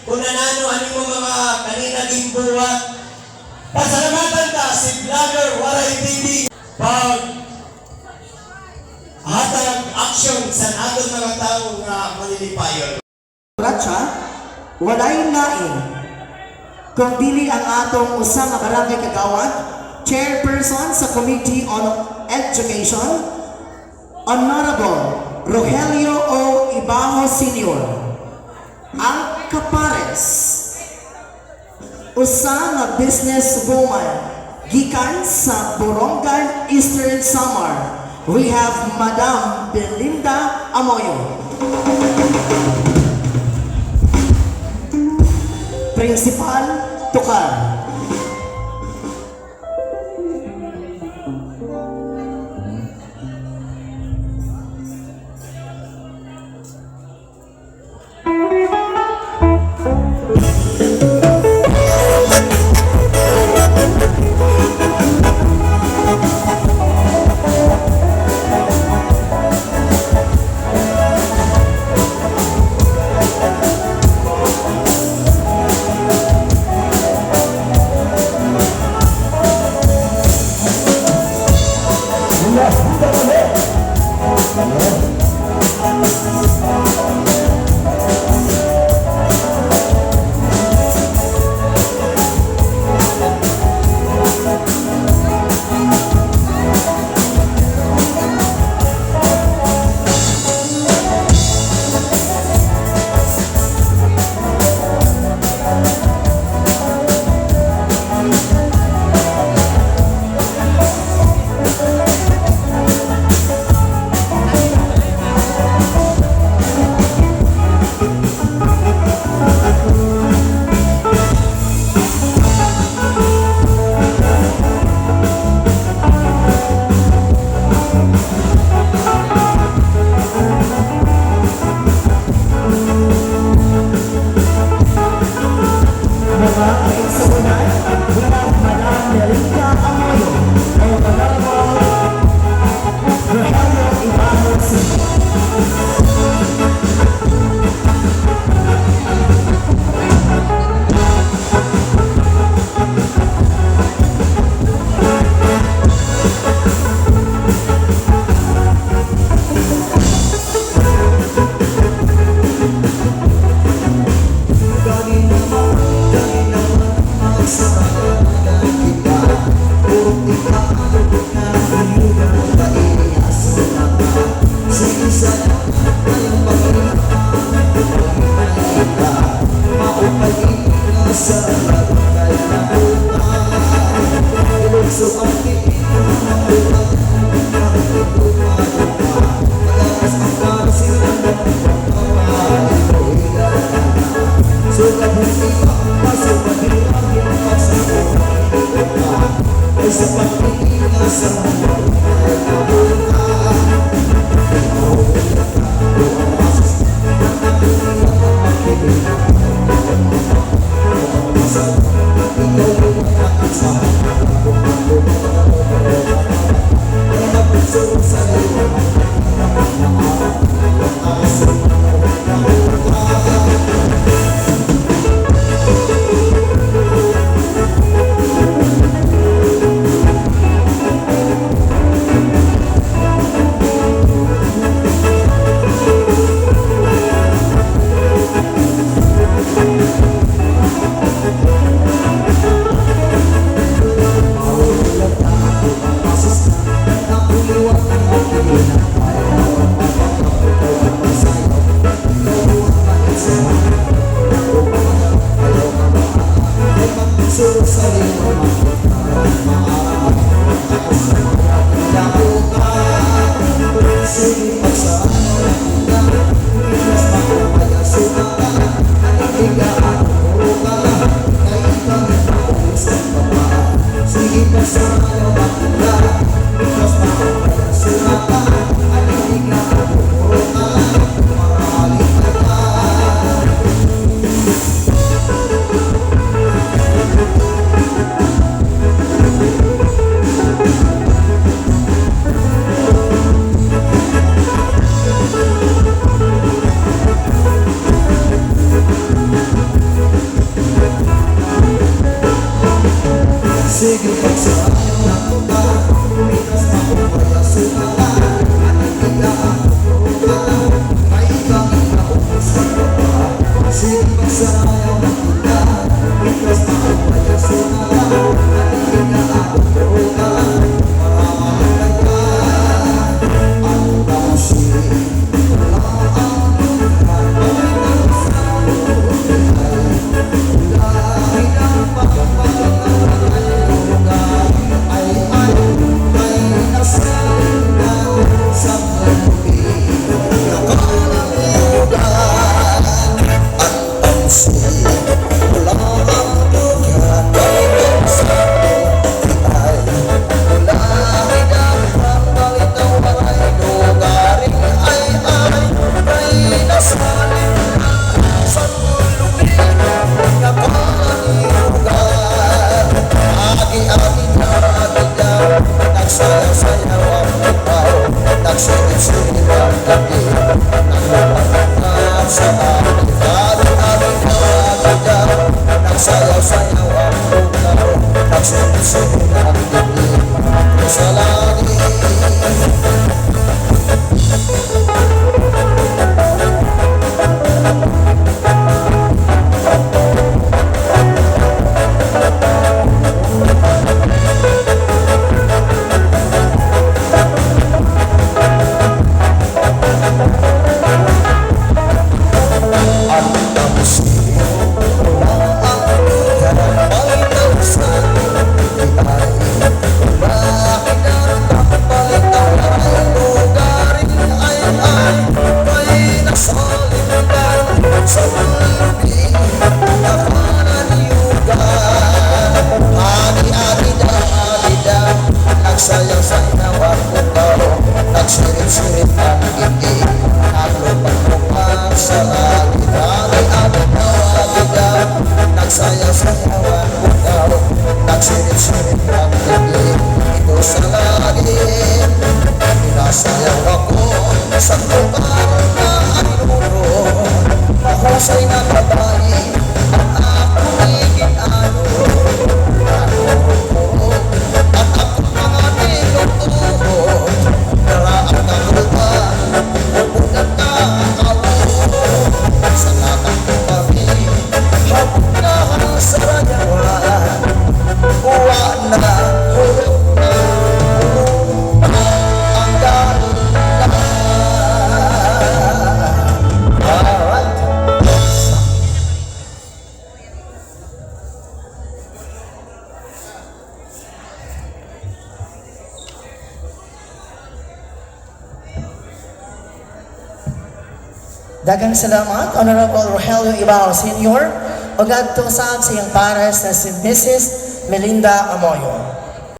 kung nanano ano mo mga kanina din buwat. Pasalamatan ka si Vlogger Waray TV pag hatag action sa aton mga tao nga manilipayon. Ratsa, walay lain. Kung dili ang atong usa nga barangay kagawad, chairperson sa Committee on Education, Honorable Rogelio O. Ibaho Sr. Ang kapares, usa nga businesswoman gikan sa Borongan, Eastern Samar. We have Madam Belinda Amoyo. Principal Tukar. Sayaw-sayaw ang lugaw, nagsulit-sulit ang dibdib sa langit. Nagsayaw-sayaw ang lugaw, nagsirit-sirit ang dibdib, naglupag-lupag sa langit. Agi-agi-daw, nagsayaw-sayaw ang lugaw, nagsirit-sirit ang dibdib, ito sa langit. Pinasayaw ako sa lugar na ang luro, mahusay na babae ang aking iginano. Daghang salamat, Honorable Rogelio Ibao Sr. o gadto sa iyang pares na si Mrs. Melinda Amoyo.